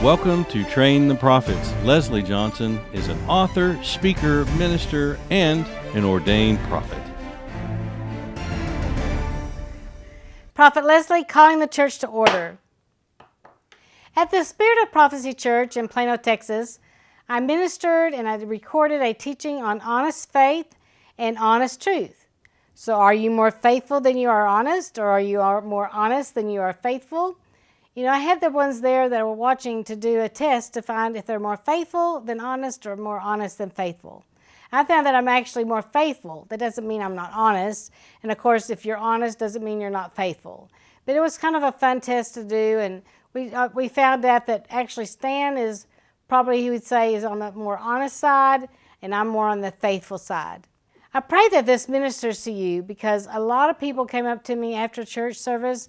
Welcome to Train the Prophets. Leslie Johnson is an author, speaker, minister, and an ordained prophet. Prophet Leslie calling the church to order. At the Spirit of Prophecy Church in Plano, Texas, I ministered and I recorded a teaching on honest faith and honest truth. So are you more faithful than you are honest, or are you more honest than you are faithful? You know, I had the ones there that were watching to do a test to find if they're more faithful than honest or more honest than faithful. I found that I'm actually more faithful. That doesn't mean I'm not honest. And of course, if you're honest, doesn't mean you're not faithful. But it was kind of a fun test to do, and we found out that actually Stan is probably, he would say, is on the more honest side, and I'm more on the faithful side. I pray that this ministers to you, because a lot of people came up to me after church service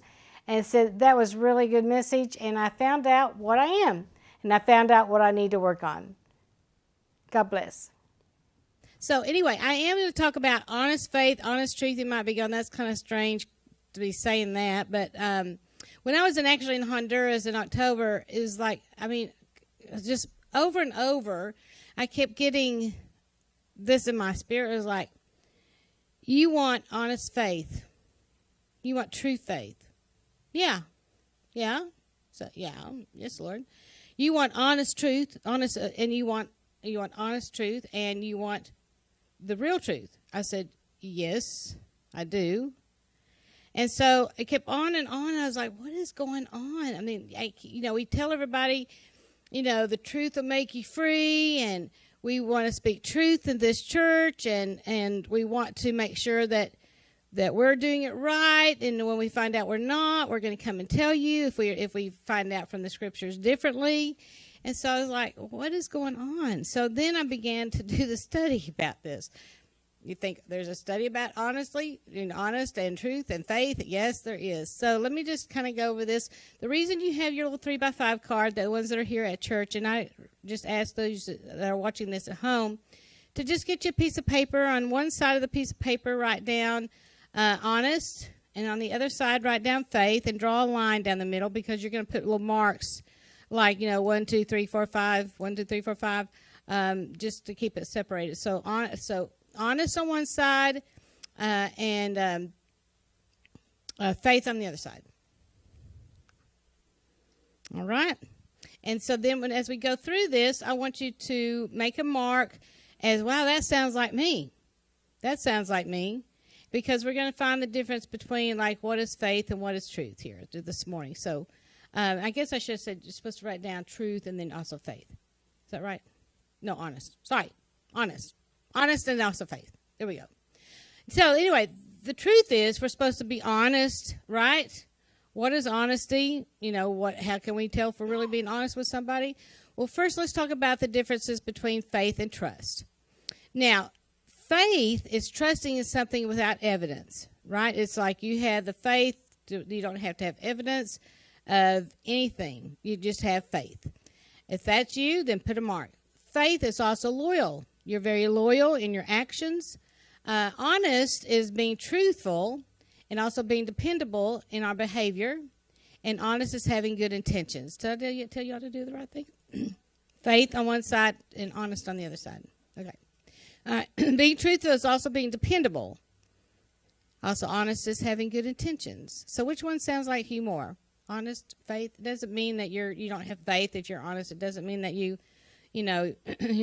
and said, that was really good message, and I found out what I am, and I found out what I need to work on. God bless. So anyway, I am going to talk about honest faith, honest truth. You might be going, that's kind of strange to be saying that, but when I was actually in Honduras in October, it was like, just over and over, I kept getting this in my spirit. It was like, you want honest faith. You want true faith. Yeah. So, yes, Lord. You want honest truth, and you want honest truth, and you want the real truth. I said, yes, I do. And so it kept on and on. I was like, what is going on? I mean, we tell everybody, the truth will make you free, and we want to speak truth in this church, and we want to make sure that we're doing it right, and when we find out we're not, we're going to come and tell you if we find out from the scriptures differently. And so I was like, what is going on? So then I began to do the study about this. You think there's a study about honest and truth and faith? Yes, there is. So let me just kind of go over this. The reason you have your little 3x5 card, the ones that are here at church, and I just ask those that are watching this at home to just get you a piece of paper. On one side of the piece of paper, write down honest, and on the other side, write down faith, and draw a line down the middle, because you're going to put little marks like, 1, 2, 3, 4, 5, 1, 2, 3, 4, 5, just to keep it separated. So honest on one side, and faith on the other side. All right. And so then as we go through this, I want you to make a mark as, wow, that sounds like me. That sounds like me. Because we're going to find the difference between, like, what is faith and what is truth here this morning. So I guess I should have said you're supposed to write down truth and then also faith. Is that right? No, honest. Sorry. Honest. Honest and also faith. There we go. So anyway, the truth is we're supposed to be honest, right? What is honesty? How can we tell if we're really being honest with somebody? Well, first let's talk about the differences between faith and trust. Now, faith is trusting in something without evidence, right? It's like you have the faith. You don't have to have evidence of anything. You just have faith. If that's you, then put a mark. Faith is also loyal. You're very loyal in your actions. Honest is being truthful and also being dependable in our behavior. And honest is having good intentions. Did I tell you how to do the right thing? Faith on one side and honest on the other side. Okay. Being truthful is also being dependable. Also, honest is having good intentions. So which one sounds like you more? Honest, faith? It doesn't mean that you don't have faith if you're honest. It doesn't mean that you're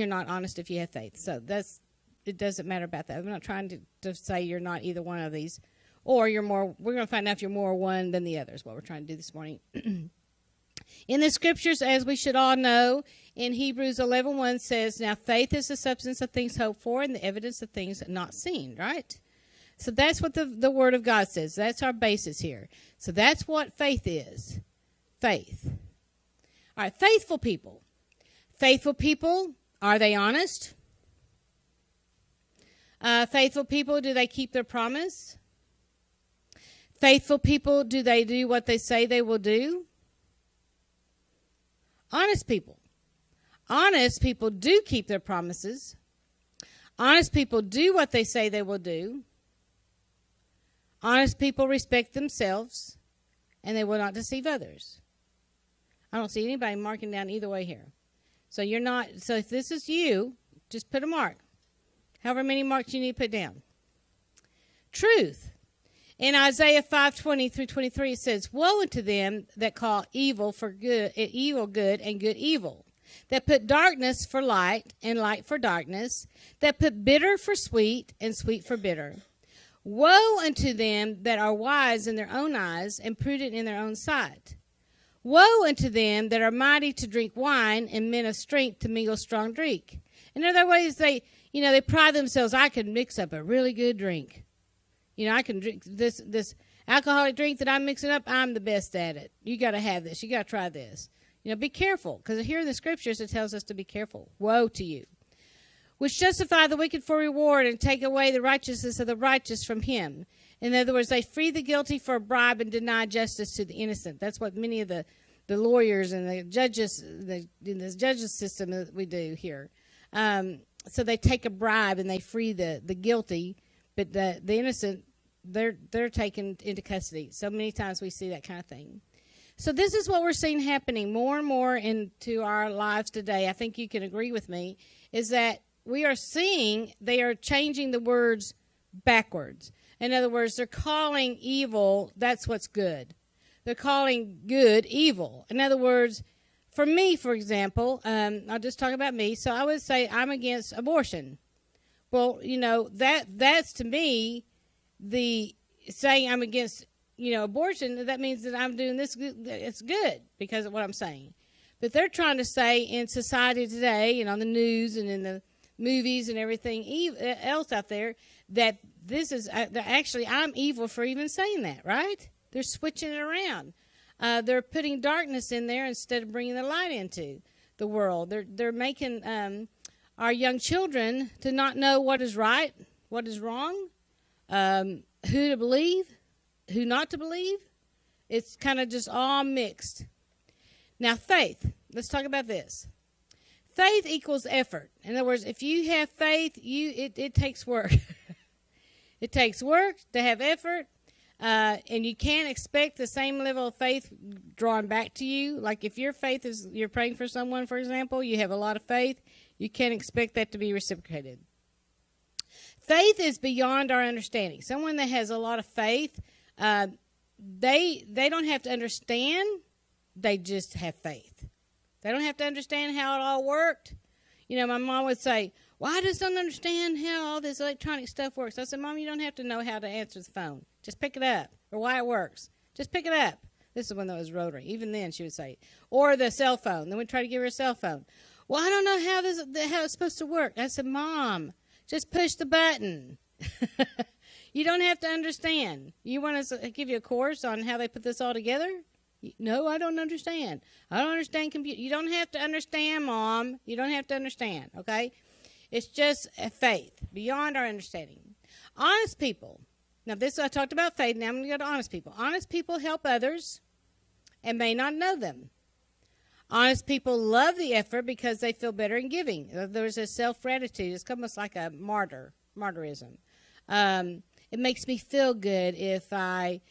not honest if you have faith. So it doesn't matter about that. I'm not trying to say you're not either one of these. Or you're more, we're going to find out if you're more one than the other is what we're trying to do this morning. In the scriptures, as we should all know, in Hebrews 11:1 says, now faith is the substance of things hoped for and the evidence of things not seen, right? So that's what the Word of God says. That's our basis here. So that's what faith is. Faith. All right, faithful people. Faithful people, are they honest? Faithful people, do they keep their promise? Faithful people, do they do what they say they will do? Honest people. Honest people do keep their promises. Honest people do what they say they will do. Honest people respect themselves, and they will not deceive others. I don't see anybody marking down either way here. So you're not, so if this is you, just put a mark. However many marks you need to put down. Truth. In Isaiah 5:20 through 23, it says, "Woe unto them that call evil good, and good evil, that put darkness for light, and light for darkness, that put bitter for sweet, and sweet for bitter. Woe unto them that are wise in their own eyes, and prudent in their own sight. Woe unto them that are mighty to drink wine, and men of strength to mingle strong drink." In other ways, they pride themselves. I can mix up a really good drink. I can drink this alcoholic drink that I'm mixing up. I'm the best at it. You got to have this. You got to try this. Be careful, because here in the scriptures it tells us to be careful. Woe to you, which justify the wicked for reward and take away the righteousness of the righteous from him. In other words, they free the guilty for a bribe and deny justice to the innocent. That's what many of the lawyers and the judges, in this judges system that we do here. So they take a bribe and they free the guilty, but the innocent, they're taken into custody. So many times we see that kind of thing. So this is what we're seeing happening more and more into our lives today. I think you can agree with me, is that we are seeing they are changing the words backwards. In other words, they're calling evil, that's what's good. They're calling good evil. In other words, for me, for example, I'll just talk about me. So I would say I'm against abortion. Well, that's to me the saying I'm against, abortion. That means that I'm doing this. It's good because of what I'm saying. But they're trying to say in society today and on the news and in the movies and everything else out there that this is actually I'm evil for even saying that, right? They're switching it around. They're putting darkness in there instead of bringing the light into the world. They're making our young children to not know what is right, what is wrong, who to believe, who not to believe. It's kind of just all mixed. Now, faith. Let's talk about this. Faith equals effort. In other words, if you have faith, it takes work. It takes work to have effort, and you can't expect the same level of faith drawn back to you. Like if your faith is, you're praying for someone, for example, you have a lot of faith, you can't expect that to be reciprocated. Faith is beyond our understanding. Someone that has a lot of faith, they don't have to understand, they just have faith. They don't have to understand how it all worked. My mom would say, "Well, I just don't understand how all this electronic stuff works." I said, "Mom, you don't have to know how to answer the phone. Just pick it up, or why it works. Just pick it up." This is when that was rotary. Even then, she would say, or the cell phone. Then we'd try to give her a cell phone. "Well, I don't know how it's supposed to work." I said, "Mom, just push the button." You don't have to understand. You want us to give you a course on how they put this all together? No, I don't understand. I don't understand computer. You don't have to understand, Mom. You don't have to understand, okay? It's just a faith beyond our understanding. Honest people. Now, this I talked about faith. Now I'm going to go to honest people. Honest people help others and may not know them. Honest people love the effort because they feel better in giving. There's a self-gratitude. It's almost like a martyrism. It makes me feel good if I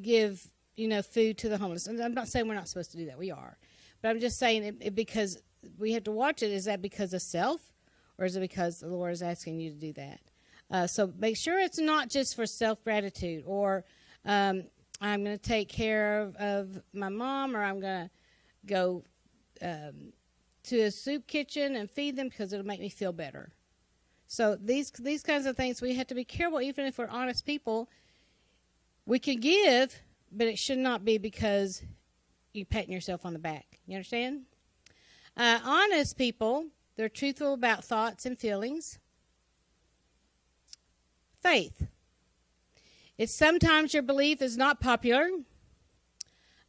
give, food to the homeless. And I'm not saying we're not supposed to do that. We are. But I'm just saying it because we have to watch it. Is that because of self, or is it because the Lord is asking you to do that? So make sure it's not just for self-gratitude, or I'm going to take care of my mom, or I'm going to go to a soup kitchen and feed them because it'll make me feel better. So these kinds of things, we have to be careful. Even if we're honest people, we can give, but it should not be because you're patting yourself on the back. You understand? Honest people, they're truthful about thoughts and feelings. Faith. It's sometimes your belief is not popular.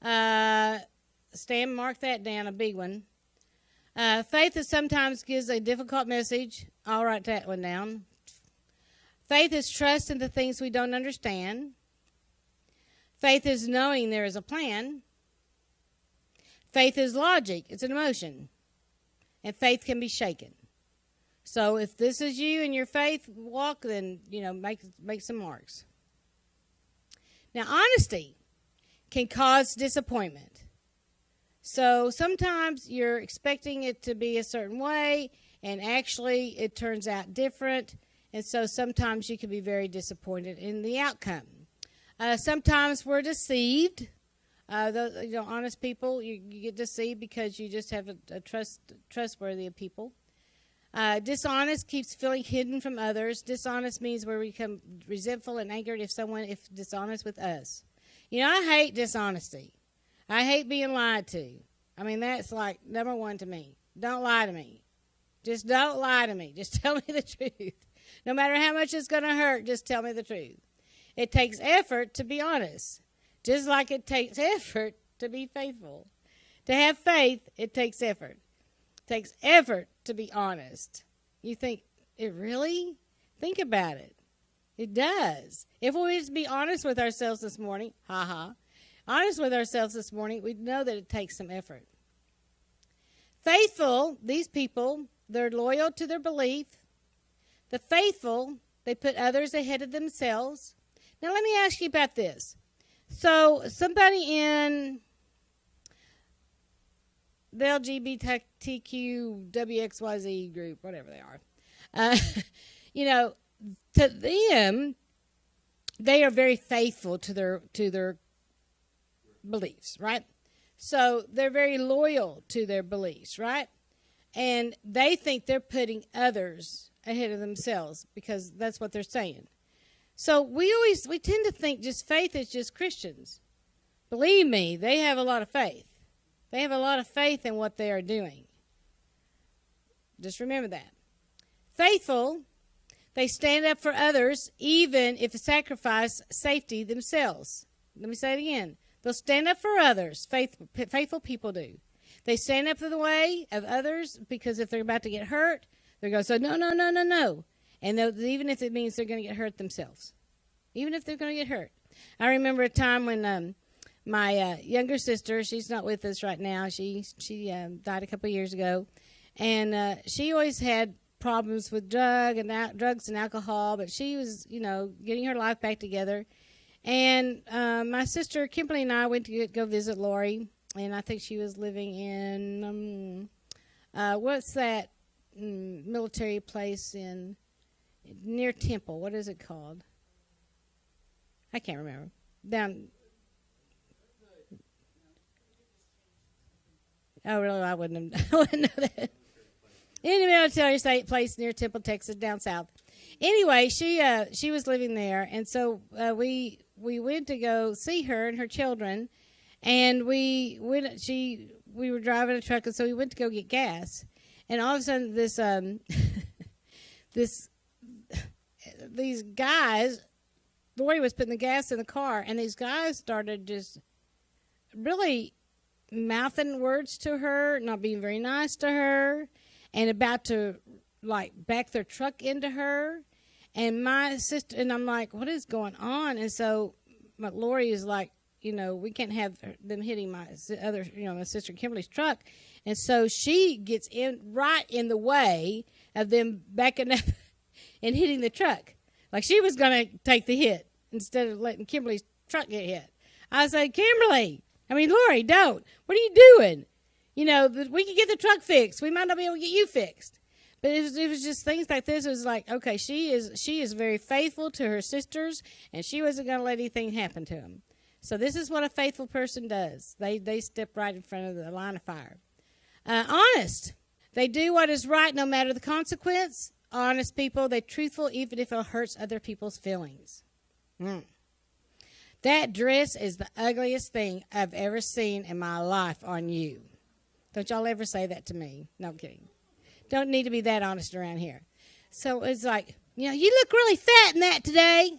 Stan, mark that down, a big one. Faith is sometimes gives a difficult message. I'll write that one down. Faith is trust in the things we don't understand. Faith is knowing there is a plan. Faith is logic. It's an emotion. And faith can be shaken. So if this is you in your faith walk, then, make some marks. Now, honesty. can cause disappointment. So sometimes you're expecting it to be a certain way, and actually it turns out different. And so sometimes you can be very disappointed in the outcome. Sometimes we're deceived. Honest people, you get deceived because you just have a trustworthy of people. Dishonest keeps feeling hidden from others. Dishonest means where we become resentful and angered if someone is dishonest with us. I hate dishonesty. I hate being lied to. I mean, that's like number one to me. Don't lie to me. Just don't lie to me. Just tell me the truth. No matter how much it's going to hurt, just tell me the truth. It takes effort to be honest, just like it takes effort to be faithful. To have faith, it takes effort. It takes effort to be honest. You think, it really? Think about it. It does. If we just be honest with ourselves this morning, honest with ourselves this morning, we know that it takes some effort. Faithful, these people, they're loyal to their belief. The faithful, they put others ahead of themselves. Now, let me ask you about this. So, somebody in the LGBTQ WXYZ group, whatever they are, to them, they are very faithful to their beliefs, right? So, they're very loyal to their beliefs, right? And they think they're putting others ahead of themselves because that's what they're saying. So we tend to think just faith is just Christians. Believe me, they have a lot of faith. They have a lot of faith in what they are doing. Just remember that. Faithful, they stand up for others even if it sacrifices safety themselves. Let me say it again. They'll stand up for others. Faithful people do. They stand up for the way of others because if they're about to get hurt, they're going to say, no. And even if it means they're going to get hurt themselves. Even if they're going to get hurt. I remember a time when my younger sister, she's not with us right now. She died a couple of years ago. And she always had problems with drugs and alcohol. But she was, getting her life back together. And my sister, Kimberly, and I went to go visit Lori. And I think she was living in, what's that military place near Temple? What is it called? I can't remember. Oh, really? I wouldn't know that. In the military place near Temple, Texas, down south. Anyway, she was living there, and so we went to go see her and her children, and we were driving a truck, and so we went to go get gas, and all of a sudden these guys, Lori was putting the gas in the car, and these guys started just really mouthing words to her, not being very nice to her, and about to back their truck into her. And my sister, and I'm like, what is going on? And so Lori is like, we can't have them hitting my sister Kimberly's truck. And so she gets right in the way of them backing up and hitting the truck. Like she was going to take the hit instead of letting Kimberly's truck get hit. I said, Lori, don't. What are you doing? We could get the truck fixed. We might not be able to get you fixed. But it was just things like this. It was like, okay, she is very faithful to her sisters, and she wasn't going to let anything happen to them. So this is what a faithful person does. They step right in front of the line of fire. Honest. They do what is right no matter the consequence. Honest people, they're truthful even if it hurts other people's feelings. That dress is the ugliest thing I've ever seen in my life on you. Don't y'all ever say that to me. No, I'm kidding. Don't need to be that honest around here. So it's like, you look really fat in that today.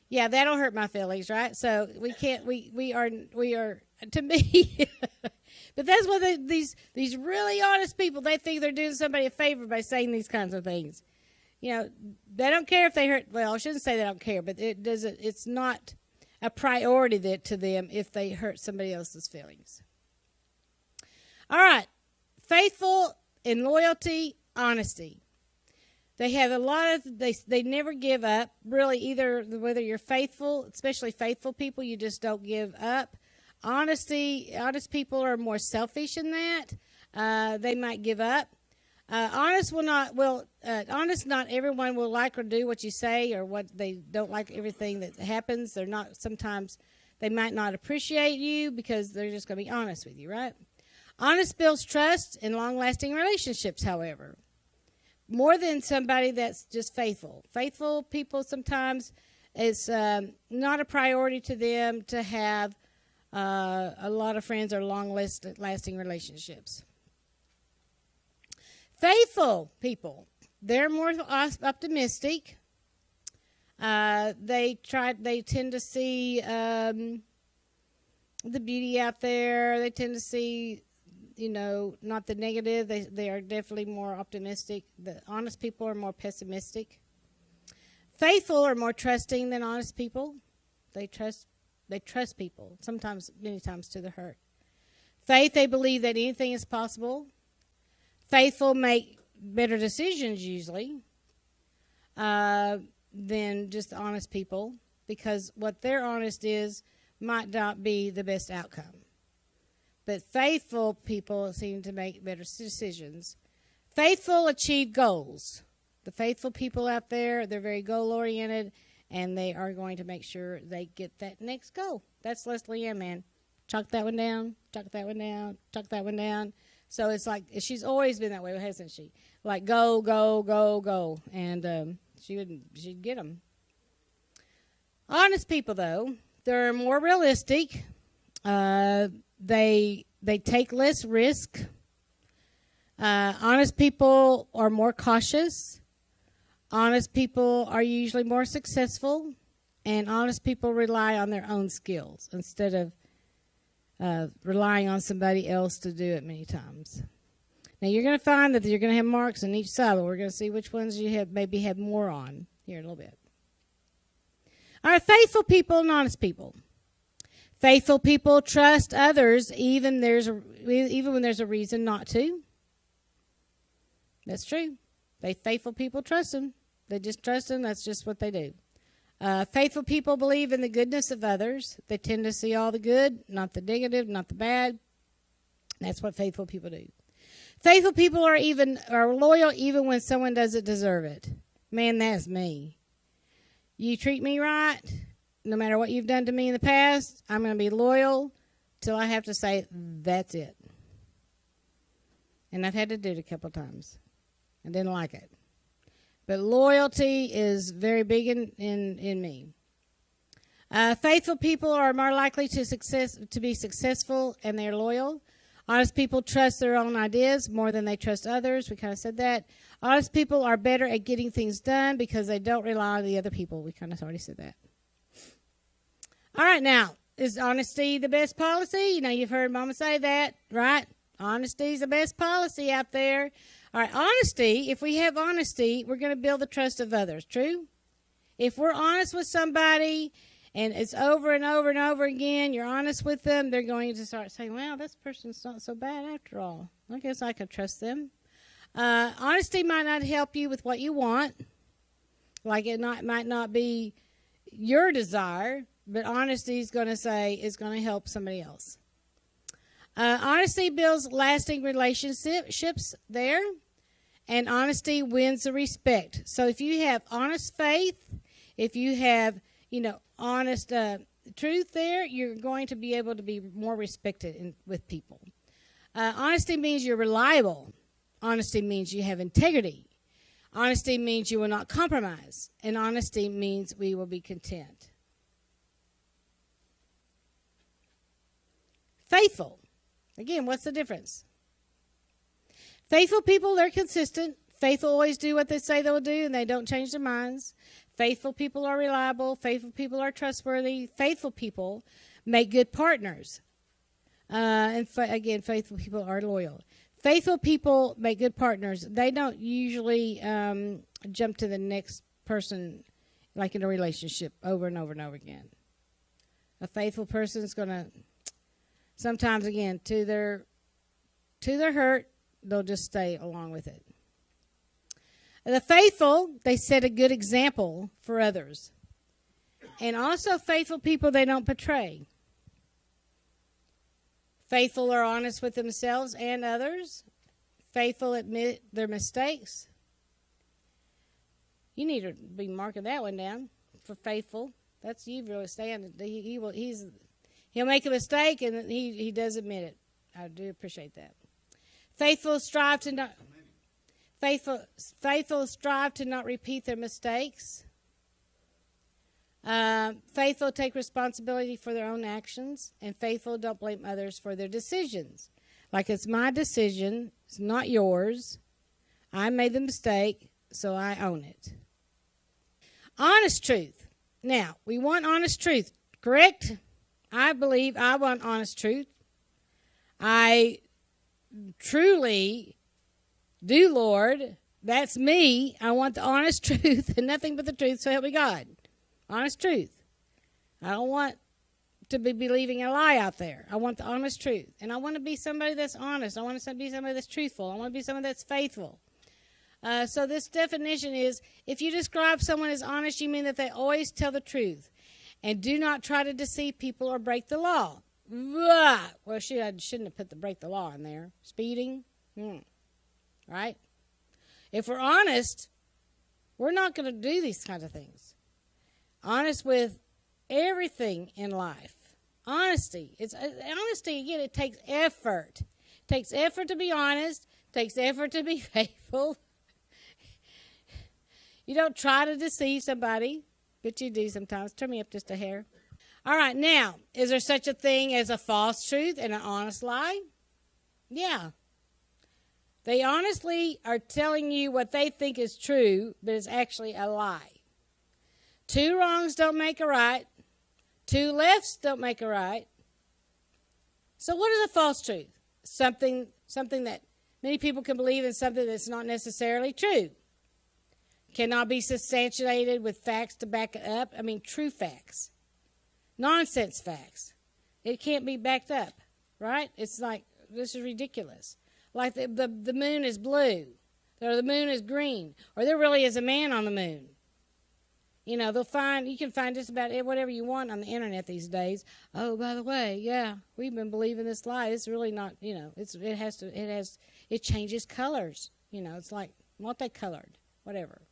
Yeah, that'll hurt my feelings, right? So we are to me. But that's what these really honest people, they think they're doing somebody a favor by saying these kinds of things. They don't care if they hurt. Well, I shouldn't say they don't care, but it's not a priority to them if they hurt somebody else's feelings. All right. Faithful in loyalty, honesty. They have a lot of, they never give up, really, either whether you're faithful, especially faithful people, you just don't give up. Honest people are more selfish in that. They might give up. Honest, not everyone will like or do what you say, or what they don't like everything that happens. Sometimes they might not appreciate you because they're just going to be honest with you, right? Honest builds trust in long-lasting relationships, however, more than somebody that's just faithful. Faithful people sometimes, it's not a priority to them to have a lot of friends or long-lasting relationships. Faithful people, they're more optimistic. They tend to see the beauty out there. They tend to see, not the negative. They are definitely more optimistic. The honest people are more pessimistic. Faithful are more trusting than honest people. They trust people, many times to the hurt. Faith, they believe that anything is possible. Faithful make better decisions usually than just honest people, because what they're honest is might not be the best outcome. But faithful people seem to make better decisions. Faithful achieve goals. The faithful people out there, they're very goal-oriented, and they are going to make sure they get that next goal. That's Leslie Ann, man. Chalk that one down, chalk that one down, chalk that one down. So it's like, she's always been that way, hasn't she? Like, go, go, go, go. And she'd get them. Honest people, though, they're more realistic. They take less risk. Honest people are more cautious. Honest people are usually more successful. And honest people rely on their own skills instead of relying on somebody else to do it many times. Now, you're going to find that you're going to have marks on each side, but we're going to see which ones you maybe have more on here in a little bit. All right, faithful people and honest people. Faithful people trust others even when there's a reason not to. That's true. Faithful people trust them. They just trust them. That's just what they do. Faithful people believe in the goodness of others. They tend to see all the good, not the negative, not the bad. That's what faithful people do. Faithful people are loyal even when someone doesn't deserve it. Man, that's me. You treat me right, no matter what you've done to me in the past, I'm going to be loyal till I have to say, that's it. And I've had to do it a couple times. I didn't like it. But loyalty is very big in me. Faithful people are more likely to be successful, and they're loyal. Honest people trust their own ideas more than they trust others. We kind of said that. Honest people are better at getting things done because they don't rely on the other people. We kind of already said that. All right, now, is honesty the best policy? You've heard Mama say that, right? Honesty is the best policy out there. All right, honesty, if we have honesty, we're going to build the trust of others. True? If we're honest with somebody and it's over and over and over again, you're honest with them, they're going to start saying, well, this person's not so bad after all. I guess I can trust them. Honesty might not help you with what you want. Like might not be your desire, but honesty is going to help somebody else. Honesty builds lasting relationships there, and honesty wins the respect. So if you have honest faith, if you have, honest truth there, you're going to be able to be more respected with people. Honesty means you're reliable. Honesty means you have integrity. Honesty means you will not compromise. And honesty means we will be content. Faithful. Again, what's the difference? Faithful people, they're consistent. Faithful always do what they say they'll do, and they don't change their minds. Faithful people are reliable. Faithful people are trustworthy. Faithful people make good partners. Again, faithful people are loyal. Faithful people make good partners. They don't usually jump to the next person like in a relationship over and over and over again. A faithful person is going to sometimes, again, to their hurt, they'll just stay along with it. The faithful, they set a good example for others. And also faithful people they don't betray. Faithful are honest with themselves and others. Faithful admit their mistakes. You need to be marking that one down for faithful. That's you really stand. He'll make a mistake and he does admit it. I do appreciate that. Faithful strive to not repeat their mistakes. Faithful take responsibility for their own actions, and faithful don't blame others for their decisions. Like, it's my decision, it's not yours. I made the mistake, so I own it. Honest truth. Now, we want honest truth, correct? I believe I want honest truth. I truly do, Lord. That's me. I want the honest truth and nothing but the truth, so help me God. Honest truth. I don't want to be believing a lie out there. I want the honest truth. And I want to be somebody that's honest. I want to be somebody that's truthful. I want to be somebody that's faithful. So this definition is, if you describe someone as honest, you mean that they always tell the truth and do not try to deceive people or break the law. Well, I shouldn't have put the break the law in there. Speeding. Right? If we're honest, we're not going to do these kinds of things. Honest with everything in life. Honesty. Honesty, again, it takes effort. It takes effort to be honest. It takes effort to be faithful. You don't try to deceive somebody, but you do sometimes. Turn me up just a hair. All right, now, is there such a thing as a false truth and an honest lie? Yeah. They honestly are telling you what they think is true, but it's actually a lie. Two wrongs don't make a right. Two lefts don't make a right. So what is a false truth? Something that many people can believe in, something that's not necessarily true. Cannot be substantiated with facts to back it up. I mean, true facts. Nonsense facts. It can't be backed up, right? It's like, this is ridiculous. Like the moon is blue, or the moon is green, or there really is a man on the moon. You know, you can find just about whatever you want on the internet these days. Oh, by the way, yeah, we've been believing this lie. It's really not, it changes colors. You know, it's like multicolored, whatever.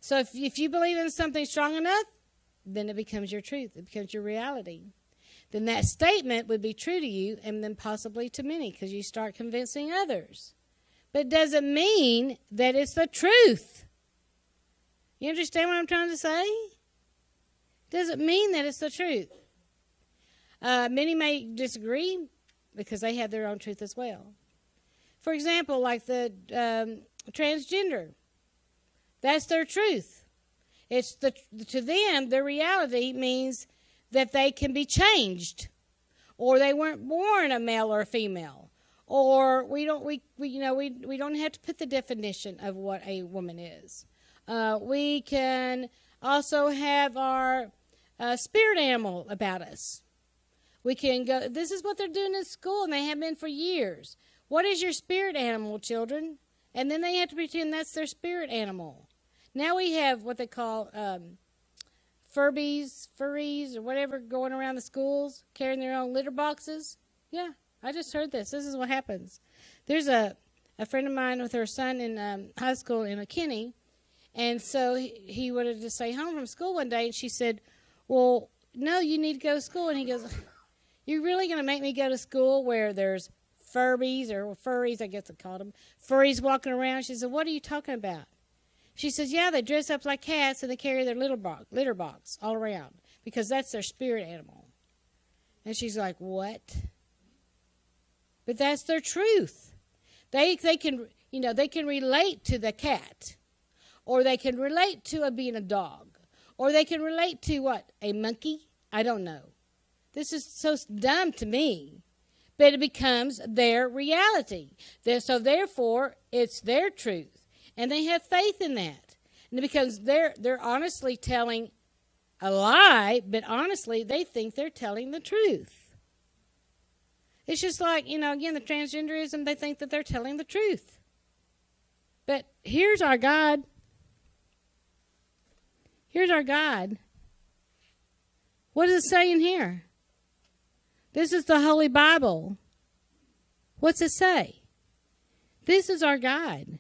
So if you believe in something strong enough, then it becomes your truth. It becomes your reality. Then that statement would be true to you and then possibly to many, because you start convincing others. But it doesn't mean that it's the truth. You understand what I'm trying to say? It doesn't mean that it's the truth. Many may disagree because they have their own truth as well. For example, like the transgender. That's their truth. It's to them, their reality means that they can be changed, or they weren't born a male or a female, or we don't have to put the definition of what a woman is. We can also have our spirit animal about us. We can go. This is what they're doing in school, and they have been for years. What is your spirit animal, children? And then they have to pretend that's their spirit animal. Now we have what they call furries, or whatever, going around the schools, carrying their own litter boxes. Yeah, I just heard this. This is what happens. There's a friend of mine with her son in high school in McKinney, and so he wanted to stay home from school one day, and she said, well, no, you need to go to school. And he goes, you're really going to make me go to school where there's furries, I guess they called them, furries walking around? She said, what are you talking about? She says, yeah, they dress up like cats and they carry their litter box all around because that's their spirit animal. And she's like, what? But that's their truth. They can relate to the cat, or they can relate to being a dog, or they can relate to what? A monkey? I don't know. This is so dumb to me. But it becomes their reality. So therefore, it's their truth. And they have faith in that. And it becomes they're honestly telling a lie, but honestly, they think they're telling the truth. It's just like, again, the transgenderism, they think that they're telling the truth. But here's our God. Here's our God. What does it say in here? This is the Holy Bible. What's it say? This is our guide.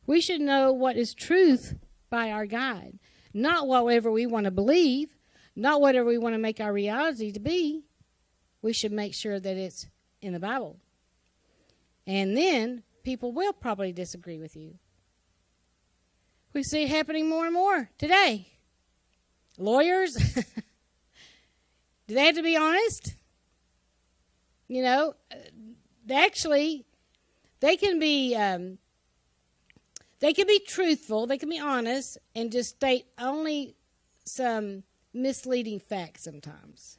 We should know what is truth by our guide, not whatever we want to believe, not whatever we want to make our reality to be. We should make sure that it's in the Bible. And then people will probably disagree with you. We see it happening more and more today. Lawyers, do they have to be honest? You know, actually, they can be truthful, they can be honest, and just state only some misleading facts sometimes.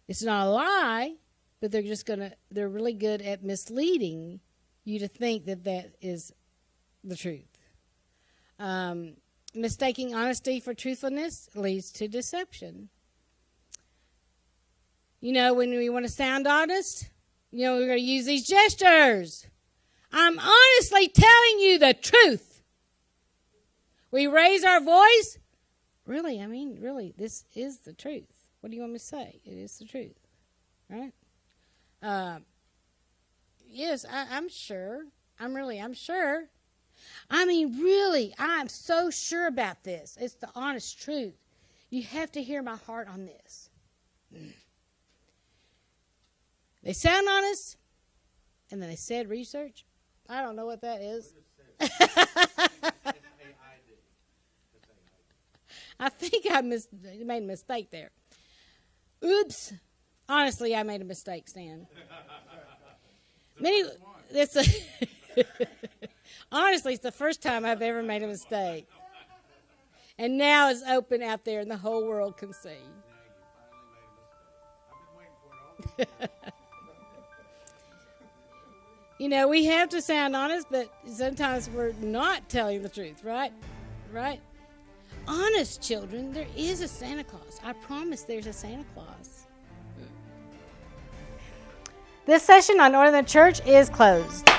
It's not a lie, but they're really good at misleading you to think that that is the truth. Mistaking honesty for truthfulness leads to deception. You know, when we want to sound honest, you know, we're going to use these gestures. I'm honestly telling you the truth. We raise our voice. Really, this is the truth. What do you want me to say? It is the truth, right? Yes, I'm sure. I'm sure. I'm so sure about this. It's the honest truth. You have to hear my heart on this. They sound honest, and then they said research. I don't know what that is. I think I made a mistake there. Oops. Honestly, I made a mistake, Stan. Honestly, it's the first time I've ever made a mistake. And now it's open out there and the whole world can see. You know, we have to sound honest, but sometimes we're not telling the truth, right? Right? Honest children, there is a Santa Claus. I promise there's a Santa Claus. This session on Order in the Church is closed.